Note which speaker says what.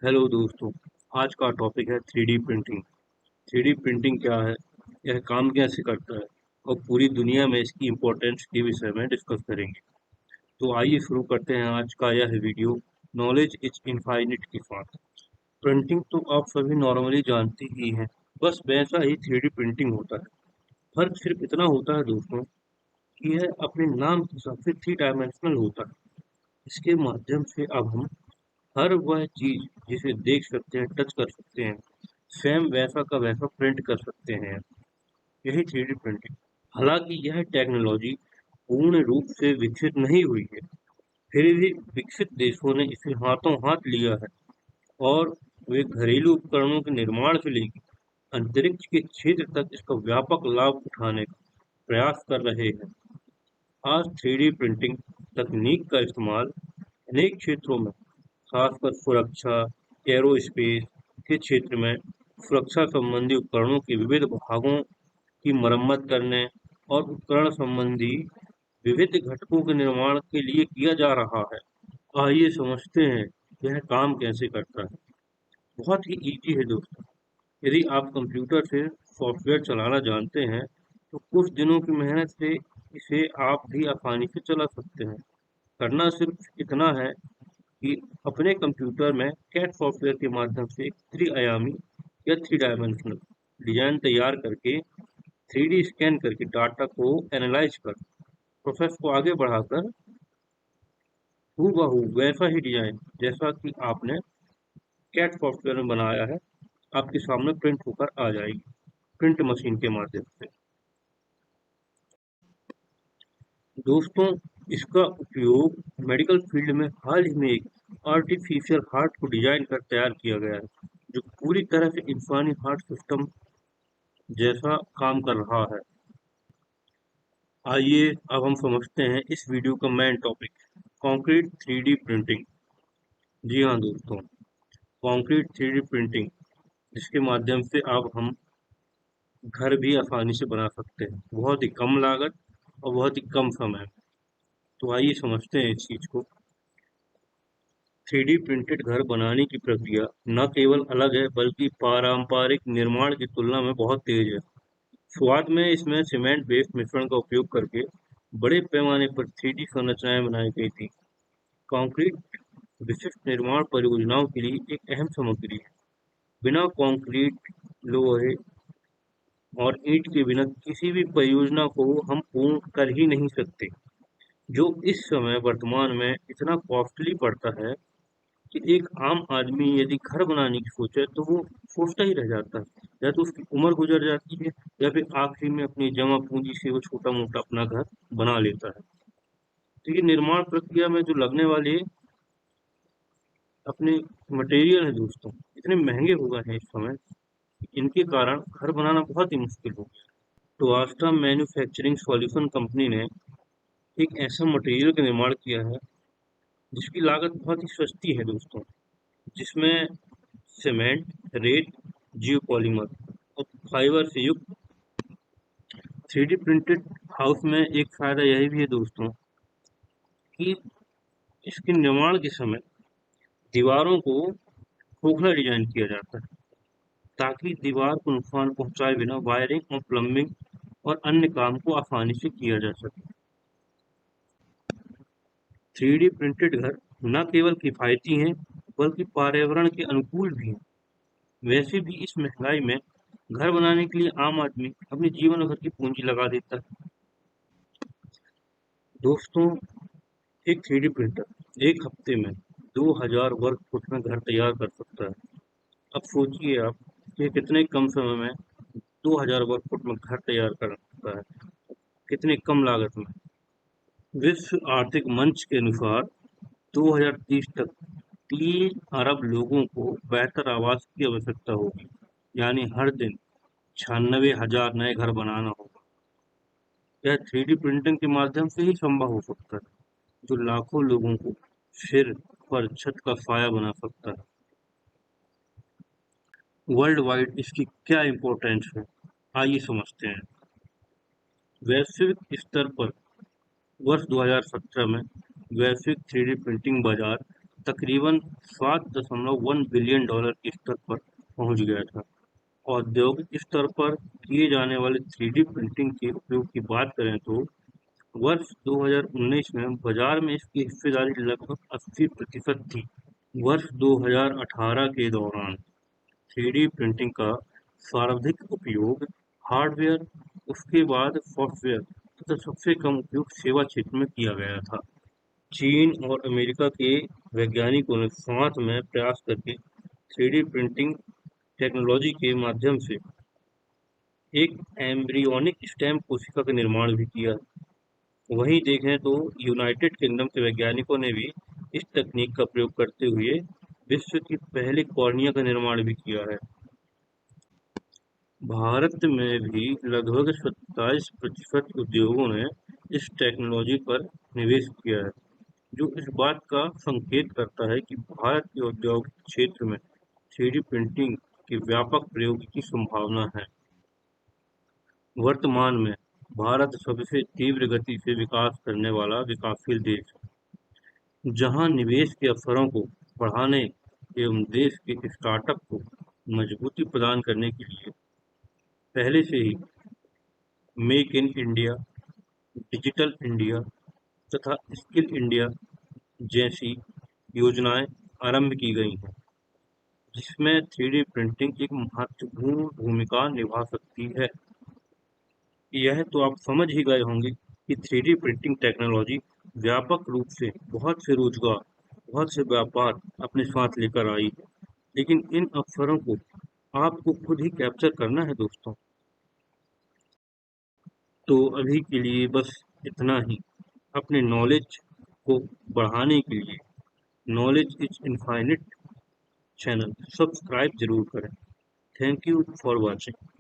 Speaker 1: Hello दोस्तों। आज का टॉपिक है 3D प्रिंटिंग। 3D प्रिंटिंग क्या है, यह काम कैसे करता है और पूरी दुनिया में इसकी इम्पोर्टेंस के विषय में डिस्कस करेंगे। तो आइए शुरू करते हैं आज का यह वीडियो। नॉलेज इज इनफाइनिट के साथ। प्रिंटिंग तो आप सभी नॉर्मली जानते ही हैं, बस वैसा ही 3D प्रिंटिंग होता है। फर्क सिर्फ इतना होता है दोस्तों कि यह अपने नाम के हिसाब से 3 डायमेंशनल होता है। इसके माध्यम से अब हम हर वह चीज जिसे देख सकते हैं, टच कर सकते हैं, सेम वैसा का वैसा प्रिंट कर सकते हैं। यही 3D प्रिंटिंग। हालांकि यह टेक्नोलॉजी पूर्ण रूप से विकसित नहीं हुई है, फिर भी विकसित देशों ने इसे हाथों हाथ लिया है और वे घरेलू उपकरणों के निर्माण से लेकर अंतरिक्ष के क्षेत्र तक इसका व्यापक लाभ उठाने का प्रयास कर रहे हैं। आज 3D प्रिंटिंग तकनीक का इस्तेमाल अनेक क्षेत्रों में, खासकर सुरक्षा, एरोस्पेस के क्षेत्र में सुरक्षा संबंधी उपकरणों के विविध भागों की मरम्मत करने और उपकरण संबंधी विविध घटकों के निर्माण के लिए किया जा रहा है। आइए समझते हैं यह काम कैसे करता है। बहुत ही इजी है दोस्तों। यदि आप कंप्यूटर से सॉफ्टवेयर चलाना जानते हैं तो कुछ दिनों की मेहनत से इसे आप भी आसानी से चला सकते हैं। करना सिर्फ इतना है कि अपने कंप्यूटर में कैट सॉफ्टवेयर के माध्यम से एक त्रि-आयामी या 3 डायमेंशनल डिजाइन तैयार करके 3D स्कैन करके डाटा को एनालाइज कर प्रोसेस को आगे बढ़ाकर हूबहू वैसा ही डिजाइन जैसा कि आपने कैट सॉफ्टवेयर में बनाया है आपके सामने प्रिंट होकर आ जाएगी प्रिंट मशीन के माध्यम से। दोस्तों, इसका उपयोग मेडिकल फील्ड में हाल ही में एक आर्टिफिशियल हार्ट को डिजाइन कर तैयार किया गया है, जो पूरी तरह से इंसानी हार्ट सिस्टम जैसा काम कर रहा है। आइए अब हम समझते हैं इस वीडियो का main topic, concrete 3D printing. जी हाँ दोस्तों, कंक्रीट 3D प्रिंटिंग, जिसके माध्यम से अब हम घर भी आसानी से बना सकते हैं, बहुत ही कम लागत और बहुत ही कम समय में। तो आइए समझते हैं इस चीज को। 3D प्रिंटेड घर बनाने की प्रक्रिया न केवल अलग है बल्कि पारंपरिक निर्माण की तुलना में बहुत तेज है। शुरुआत में इसमें सीमेंट बेस्ड मिश्रण का उपयोग करके बड़े पैमाने पर 3D संरचनाएं बनाई गई थी। कंक्रीट विशिष्ट निर्माण परियोजनाओं के लिए एक अहम सामग्री है। बिना कंक्रीट, लोहे और ईंट के बिना किसी भी परियोजना को हम पूर्ण कर ही नहीं सकते, जो इस समय वर्तमान में इतना कॉस्टली पड़ता है कि एक आम आदमी यदि घर बनाने की सोचे तो वो सोचता ही रह जाता है, या तो उसकी उम्र गुजर जाती है या फिर आखिरी में अपनी जमा पूंजी से वो छोटा मोटा अपना घर बना लेता है। तो ये निर्माण प्रक्रिया में जो लगने वाले अपने मटेरियल है दोस्तों, इतने महंगे हो गए हैं इस समय, इनके कारण घर बनाना बहुत ही मुश्किल हो गया। तो आस्टा मैन्युफैक्चरिंग सॉल्यूशन कंपनी ने एक ऐसा मटेरियल का निर्माण किया है जिसकी लागत बहुत ही सस्ती है दोस्तों, जिसमें सीमेंट, रेत, जियोपॉलीमर और फाइबर से युक्त 3D प्रिंटेड हाउस में एक फायदा यही भी है दोस्तों कि इसके निर्माण के समय दीवारों को खोखला डिजाइन किया जाता है ताकि दीवार को नुकसान पहुंचाए बिना वायरिंग और प्लम्बिंग और अन्य काम को आसानी से किया जा सके। 3D प्रिंटेड घर न केवल किफायती हैं बल्कि पर्यावरण के अनुकूल भी हैं। वैसे भी इस महंगाई में घर बनाने के लिए आम आदमी अपनी जीवन भर की पूंजी लगा देता है। दोस्तों, एक 3D प्रिंटर एक हफ्ते में 2000 वर्ग फुट में घर तैयार कर सकता है। अब सोचिए आप कि कितने कम समय में 2000 वर्ग फुट में घर तैयार कर सकता है, कितने कम लागत में। विश्व आर्थिक मंच के अनुसार 2030 तक 3 अरब लोगों को बेहतर आवास की आवश्यकता होगी, यानी हर दिन 96,000 नए घर बनाना होगा। यह 3D प्रिंटिंग के माध्यम से ही संभव हो सकता है, जो लाखों लोगों को सिर पर छत का साया बना सकता है। वर्ल्ड वाइड इसकी क्या इम्पोर्टेंस है, आइए समझते हैं। वैश्विक स्तर पर वर्ष 2017 में वैश्विक 3D प्रिंटिंग बाजार तकरीबन 7.1 बिलियन डॉलर के स्तर पर पहुंच गया था। औद्योगिक स्तर पर किए जाने वाले 3D प्रिंटिंग के उपयोग की बात करें तो वर्ष 2019 में बाजार में इसकी हिस्सेदारी लगभग 80% थी। वर्ष 2018 के दौरान 3D प्रिंटिंग का सर्वाधिक उपयोग हार्डवेयर, उसके बाद सॉफ्टवेयर तथा सबसे कम उपयोग सेवा क्षेत्र में किया गया था। चीन और अमेरिका के वैज्ञानिकों ने साथ में प्रयास करके 3D प्रिंटिंग टेक्नोलॉजी के माध्यम से एक एम्ब्रियोनिक स्टेम कोशिका का निर्माण भी किया। वहीं देखें तो यूनाइटेड किंगडम के वैज्ञानिकों ने भी इस तकनीक का प्रयोग करते हुए विश्व की पहली कॉर्निया का निर्माण भी किया है। भारत में भी लगभग 27% उद्योगों ने इस टेक्नोलॉजी पर निवेश किया है, जो इस बात का संकेत करता है कि भारत के औद्योगिक क्षेत्र में 3D प्रिंटिंग के व्यापक प्रयोग की संभावना है। वर्तमान में भारत सबसे तीव्र गति से विकास करने वाला विकासशील देश है, जहां निवेश के अवसरों को बढ़ाने एवं देश के स्टार्टअप को मजबूती प्रदान करने के लिए पहले से ही make in India, digital India तथा स्किल इंडिया जैसी योजनाएं आरंभ की गई हैं, जिसमें 3D प्रिंटिंग एक महत्वपूर्ण भूमिका निभा सकती है। यह तो आप समझ ही गए होंगे कि 3D प्रिंटिंग टेक्नोलॉजी व्यापक रूप से बहुत से रोजगार, बहुत से व्यापार अपने साथ लेकर आई है। लेकिन इन अवसरों को आपको खुद ही कैप्चर करना है दोस्तों। तो अभी के लिए बस इतना ही। अपने नॉलेज को बढ़ाने के लिए knowledge is infinite channel subscribe जरूर करें। Thank you for watching.